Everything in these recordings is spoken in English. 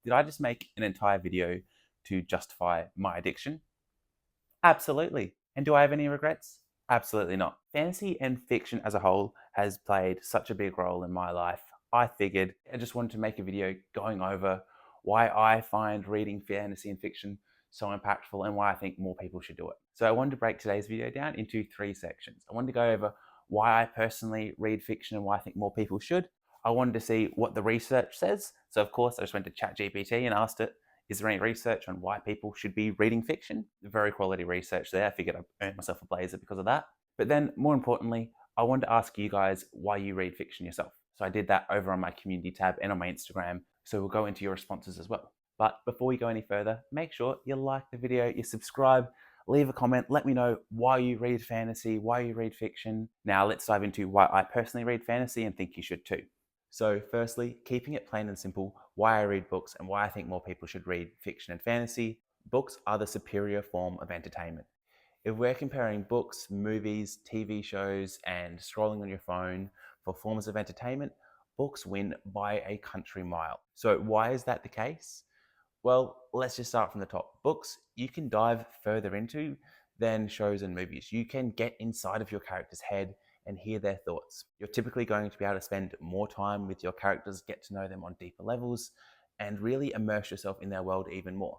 Did I just make an entire video to justify my addiction? Absolutely. And do I have any regrets? Absolutely not. Fantasy and fiction as a whole has played such a big role in my life. I figured I just wanted to make a video going over why I find reading fantasy and fiction so impactful and why I think more people should do it. So I wanted to break today's video down into 3 sections. I wanted to go over why I personally read fiction and why I think more people should. I wanted to see what the research says. So of course I just went to ChatGPT and asked it, is there any research on why people should be reading fiction? Very quality research there. I figured I earned myself a blazer because of that. But then, more importantly, I wanted to ask you guys why you read fiction yourself. So I did that over on my community tab and on my Instagram. So we'll go into your responses as well. But before we go any further, make sure you like the video, you subscribe, leave a comment, let me know why you read fantasy, why you read fiction. Now let's dive into why I personally read fantasy and think you should too. So firstly, keeping it plain and simple, why I read books and why I think more people should read fiction and fantasy. Books are the superior form of entertainment. If we're comparing books, movies, TV shows, and scrolling on your phone for forms of entertainment, books win by a country mile. So why is that the case? Well, let's just start from the top. Books you can dive further into than shows and movies. You can get inside of your character's head and hear their thoughts. You're typically going to be able to spend more time with your characters, get to know them on deeper levels, and really immerse yourself in their world even more.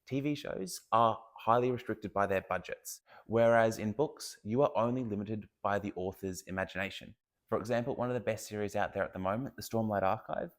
TV shows are highly restricted by their budgets, whereas in books, you are only limited by the author's imagination. For example, one of the best series out there at the moment, The Stormlight Archive,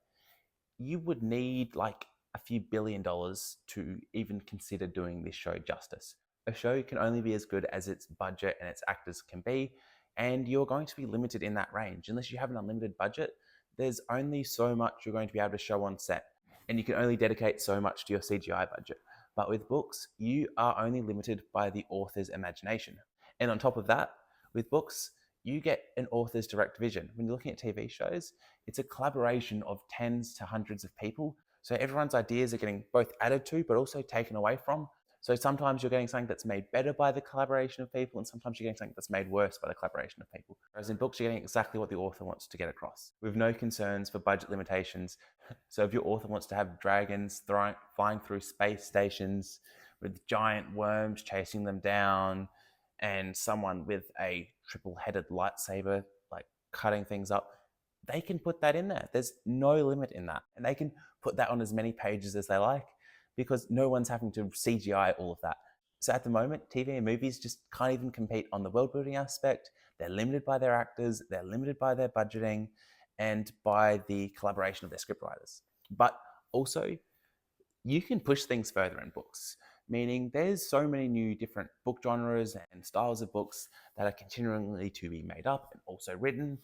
you would need like a few $1 billion to even consider doing this show justice. A show can only be as good as its budget and its actors can be, and you're going to be limited in that range. Unless you have an unlimited budget, there's only so much you're going to be able to show on set, and you can only dedicate so much to your CGI budget. But with books, you are only limited by the author's imagination. And on top of that, with books, you get an author's direct vision. When you're looking at TV shows, it's a collaboration of tens to hundreds of people. So everyone's ideas are getting both added to, but also taken away from. So sometimes you're getting something that's made better by the collaboration of people, and sometimes you're getting something that's made worse by the collaboration of people. Whereas in books, you're getting exactly what the author wants to get across, with no concerns for budget limitations. So if your author wants to have dragons flying through space stations with giant worms chasing them down, and someone with a triple-headed lightsaber like cutting things up, they can put that in there. There's no limit in that. And they can put that on as many pages as they like because no one's having to CGI all of that. So at the moment, TV and movies just can't even compete on the world building aspect. They're limited by their actors, they're limited by their budgeting, and by the collaboration of their scriptwriters. But also, you can push things further in books, meaning there's so many new different book genres and styles of books that are continually to be made up and also written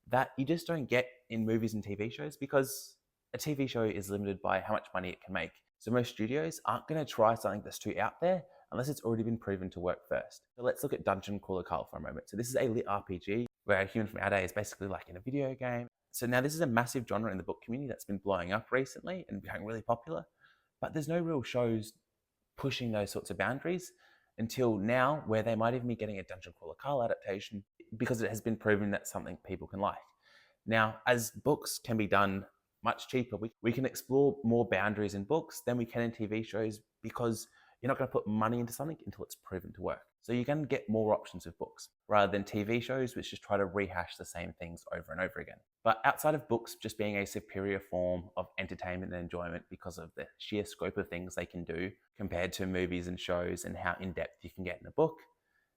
that you just don't get in movies and TV shows because a TV show is limited by how much money it can make. So most studios aren't going to try something that's too out there unless it's already been proven to work first. So let's look at Dungeon Crawler Carl for a moment. So this is a lit RPG where a human from our day is basically like in a video game. So now this is a massive genre in the book community that's been blowing up recently and becoming really popular, but there's no real shows pushing those sorts of boundaries until now, where they might even be getting a Dungeon Crawler Carl adaptation because it has been proven that's something people can like. Now, as books can be done much cheaper, we can explore more boundaries in books than we can in TV shows because you're not going to put money into something until it's proven to work. So you can get more options with books rather than TV shows, which just try to rehash the same things over and over again. But outside of books just being a superior form of entertainment and enjoyment because of the sheer scope of things they can do compared to movies and shows and how in-depth you can get in a book,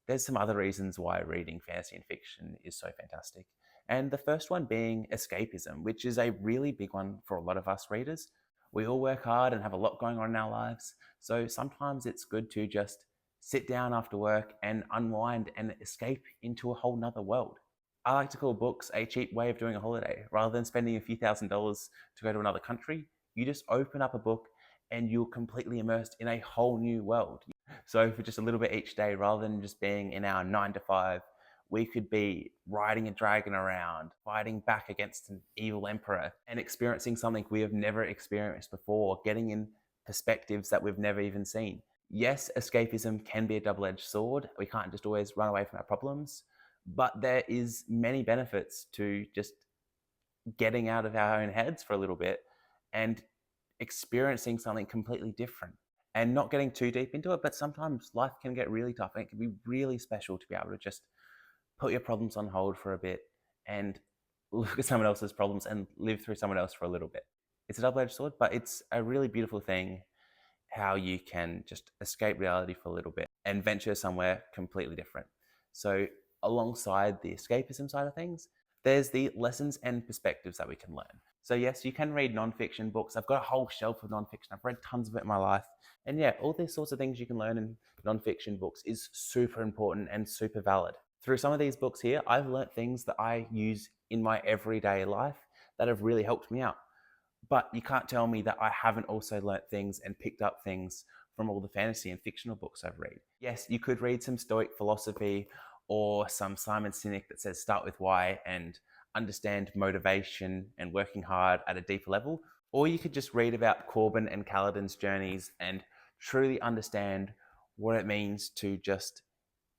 there's some other reasons why reading fantasy and fiction is so fantastic. And the first one being escapism, which is a really big one for a lot of us readers. We all work hard and have a lot going on in our lives. So sometimes it's good to just sit down after work and unwind and escape into a whole nother world. I like to call books a cheap way of doing a holiday. Rather than spending a few $1,000s to go to another country, you just open up a book and you're completely immersed in a whole new world. So for just a little bit each day, rather than just being in our 9 to 5, we could be riding a dragon around, fighting back against an evil emperor, and experiencing something we have never experienced before, getting in perspectives that we've never even seen. Yes, escapism can be a double-edged sword. We can't just always run away from our problems, but there is many benefits to just getting out of our own heads for a little bit and experiencing something completely different and not getting too deep into it. But sometimes life can get really tough and it can be really special to be able to just put your problems on hold for a bit and look at someone else's problems and live through someone else for a little bit. It's a double-edged sword, but it's a really beautiful thing how you can just escape reality for a little bit and venture somewhere completely different. So, alongside the escapism side of things, there's the lessons and perspectives that we can learn. So, yes, you can read nonfiction books. I've got a whole shelf of nonfiction. I've read tons of it in my life. And yeah, all these sorts of things you can learn in nonfiction books is super important and super valid. Through some of these books here, I've learnt things that I use in my everyday life that have really helped me out. But you can't tell me that I haven't also learnt things and picked up things from all the fantasy and fictional books I've read. Yes, you could read some Stoic philosophy or some Simon Sinek that says start with why and understand motivation and working hard at a deeper level. Or you could just read about Corbin and Kaladin's journeys and truly understand what it means to just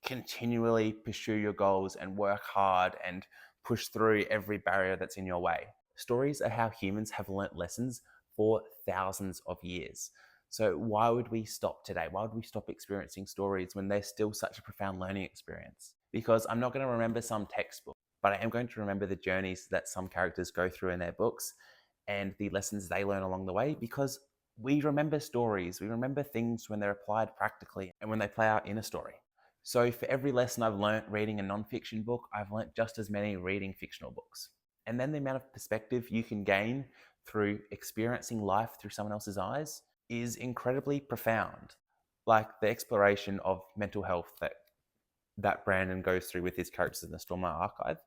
continually pursue your goals and work hard and push through every barrier that's in your way. Stories are how humans have learnt lessons for thousands of years. So why would we stop today? Why would we stop experiencing stories when they're still such a profound learning experience? Because I'm not going to remember some textbook, but I am going to remember the journeys that some characters go through in their books and the lessons they learn along the way, because we remember stories, we remember things when they're applied practically and when they play out in a story. So for every lesson I've learnt reading a non-fiction book, I've learnt just as many reading fictional books. And then the amount of perspective you can gain through experiencing life through someone else's eyes is incredibly profound. Like the exploration of mental health that Brandon goes through with his characters in the Stormlight Archive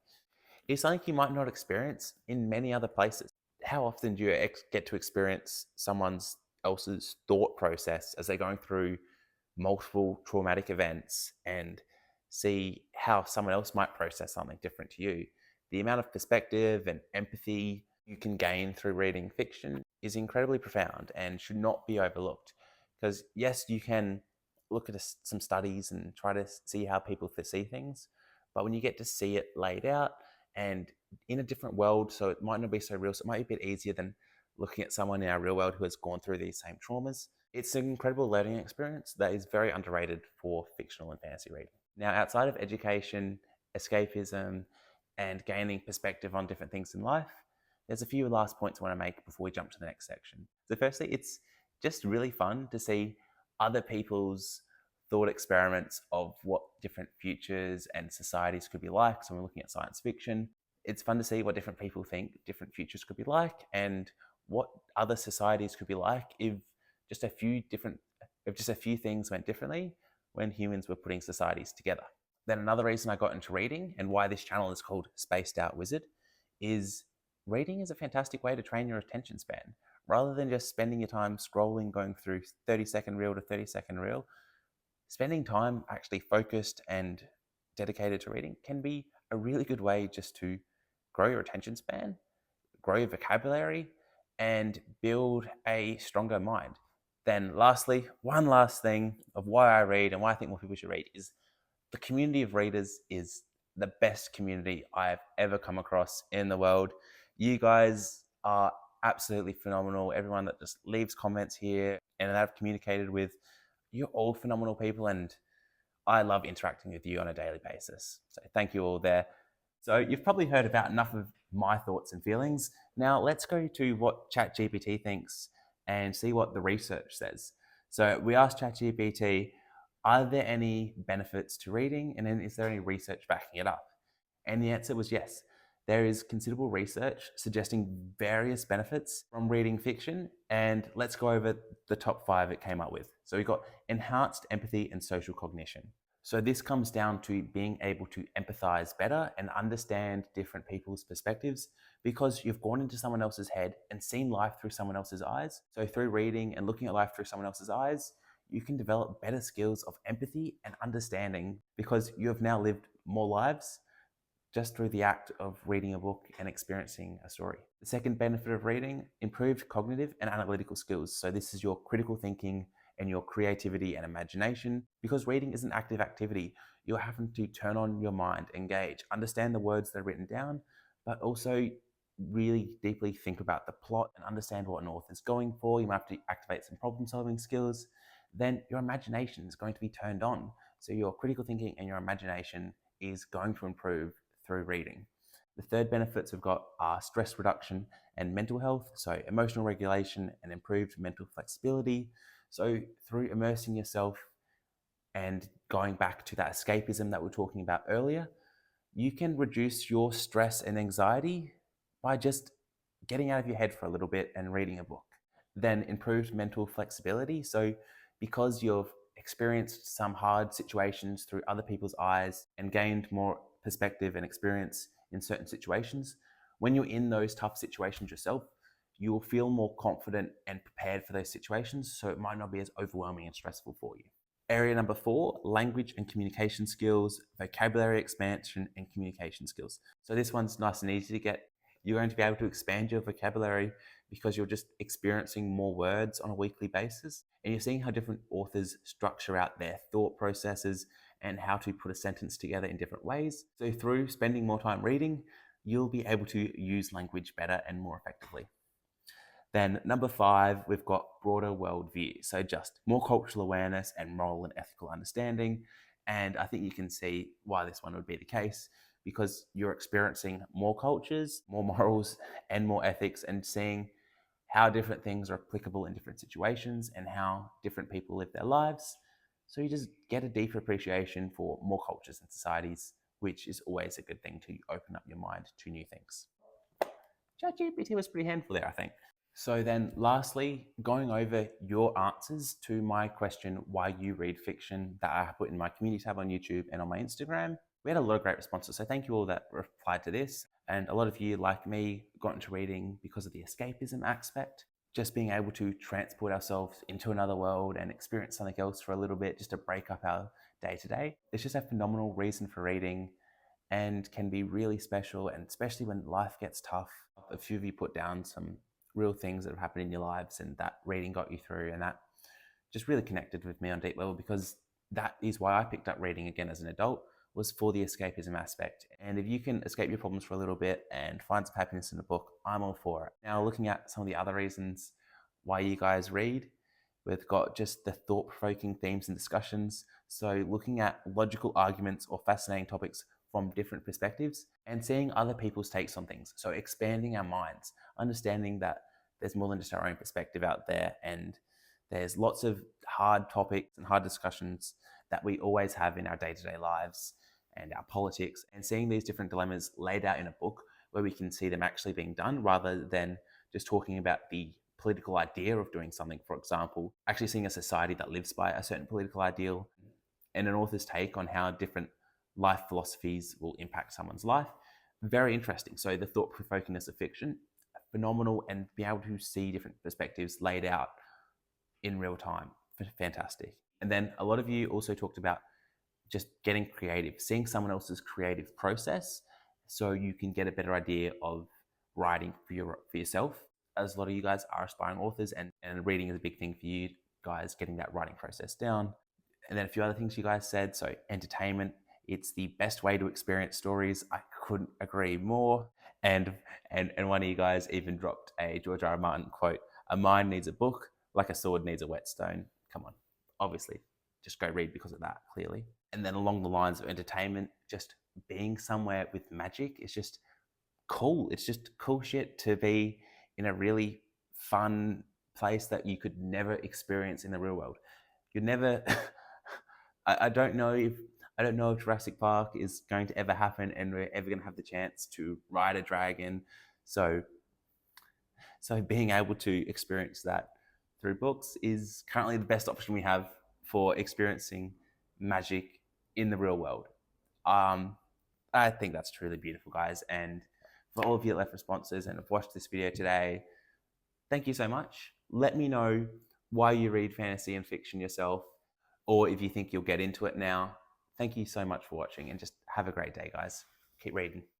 is something you might not experience in many other places. How often do you get to experience someone else's thought process as they're going through multiple traumatic events and see how someone else might process something different to you? The amount of perspective and empathy you can gain through reading fiction is incredibly profound and should not be overlooked. Because yes, you can look at some studies and try to see how people see things, but when you get to see it laid out and in a different world, so it might not be so real, so it might be a bit easier than looking at someone in our real world who has gone through these same traumas. It's an incredible learning experience that is very underrated for fictional and fantasy reading. Now, outside of education, escapism, and gaining perspective on different things in life, there's a few last points I want to make before we jump to the next section. So firstly, it's just really fun to see other people's thought experiments of what different futures and societies could be like. So when we're looking at science fiction, it's fun to see what different people think different futures could be like and what other societies could be like if just a few things went differently when humans were putting societies together. Then another reason I got into reading and why this channel is called Spaced Out Wizard is reading is a fantastic way to train your attention span. Rather than just spending your time scrolling, going through 30-second reel to 30-second reel, spending time actually focused and dedicated to reading can be a really good way just to grow your attention span, grow your vocabulary, and build a stronger mind. Then lastly, one last thing of why I read and why I think more people should read is the community of readers is the best community I've ever come across in the world. You guys are absolutely phenomenal. Everyone that just leaves comments here and that I've communicated with, you're all phenomenal people, and I love interacting with you on a daily basis. So thank you all there. So you've probably heard about enough of my thoughts and feelings. Now let's go to what ChatGPT thinks and see what the research says. So we asked ChatGPT, are there any benefits to reading? And then is there any research backing it up? And the answer was yes. There is considerable research suggesting various benefits from reading fiction. And let's go over the top 5 it came up with. So we've got enhanced empathy and social cognition. So this comes down to being able to empathize better and understand different people's perspectives because you've gone into someone else's head and seen life through someone else's eyes. So through reading and looking at life through someone else's eyes, you can develop better skills of empathy and understanding because you have now lived more lives just through the act of reading a book and experiencing a story. The second benefit of reading, improved cognitive and analytical skills. So this is your critical thinking and your creativity and imagination. Because reading is an active activity, you're having to turn on your mind, engage, understand the words that are written down, but also really deeply think about the plot and understand what an author's going for. You might have to activate some problem solving skills. Then your imagination is going to be turned on. So your critical thinking and your imagination is going to improve through reading. The third benefits we've got are stress reduction and mental health, so emotional regulation and improved mental flexibility. So through immersing yourself and going back to that escapism that we were talking about earlier, you can reduce your stress and anxiety by just getting out of your head for a little bit and reading a book. Then improved mental flexibility. So because you've experienced some hard situations through other people's eyes and gained more perspective and experience in certain situations, when you're in those tough situations yourself, you will feel more confident and prepared for those situations, so it might not be as overwhelming and stressful for you. Area number 4, language and communication skills, vocabulary expansion and communication skills. So this one's nice and easy to get. You're going to be able to expand your vocabulary because you're just experiencing more words on a weekly basis, and you're seeing how different authors structure out their thought processes and how to put a sentence together in different ways. So through spending more time reading, you'll be able to use language better and more effectively. Then number 5, we've got broader worldview. So just more cultural awareness and moral and ethical understanding. And I think you can see why this one would be the case, because you're experiencing more cultures, more morals, and more ethics, and seeing how different things are applicable in different situations and how different people live their lives. So you just get a deeper appreciation for more cultures and societies, which is always a good thing to open up your mind to new things. ChatGPT was pretty handful there, I think. So then lastly, going over your answers to my question, why you read fiction, that I put in my community tab on YouTube and on my Instagram. We had a lot of great responses. So thank you all that replied to this. And a lot of you, like me, got into reading because of the escapism aspect. Just being able to transport ourselves into another world and experience something else for a little bit, just to break up our day to day. It's just a phenomenal reason for reading and can be really special. And especially when life gets tough, a few of you put down some real things that have happened in your lives and that reading got you through, and that just really connected with me on a deep level, because that is why I picked up reading again as an adult, was for the escapism aspect. And if you can escape your problems for a little bit and find some happiness in a book, I'm all for it. Now, looking at some of the other reasons why you guys read, we've got just the thought-provoking themes and discussions. So looking at logical arguments or fascinating topics from different perspectives and seeing other people's takes on things. So expanding our minds, understanding that there's more than just our own perspective out there, and there's lots of hard topics and hard discussions that we always have in our day-to-day lives and our politics, and seeing these different dilemmas laid out in a book where we can see them actually being done, rather than just talking about the political idea of doing something. For example, actually seeing a society that lives by a certain political ideal and an author's take on how different life philosophies will impact someone's life. Very interesting. So the thought-provokingness of fiction, phenomenal, and be able to see different perspectives laid out in real time, fantastic. And then a lot of you also talked about just getting creative, seeing someone else's creative process so you can get a better idea of writing for yourself, as a lot of you guys are aspiring authors, and reading is a big thing for you guys, getting that writing process down. And then a few other things you guys said. So entertainment, it's the best way to experience stories. I couldn't agree more. And one of you guys even dropped a George R. R. Martin quote: "A mind needs a book like a sword needs a whetstone." Come on, obviously, just go read because of that, clearly. And then along the lines of entertainment, just being somewhere with magic is just cool. It's just cool shit to be in a really fun place that you could never experience in the real world. You'd never. I don't know if Jurassic Park is going to ever happen, and we're ever going to have the chance to ride a dragon. So being able to experience that through books is currently the best option we have for experiencing magic in the real world. I think that's truly beautiful, guys. And for all of you that left responses and have watched this video today, thank you so much. Let me know why you read fantasy and fiction yourself, or if you think you'll get into it now. Thank you so much for watching, and just have a great day, guys. Keep reading.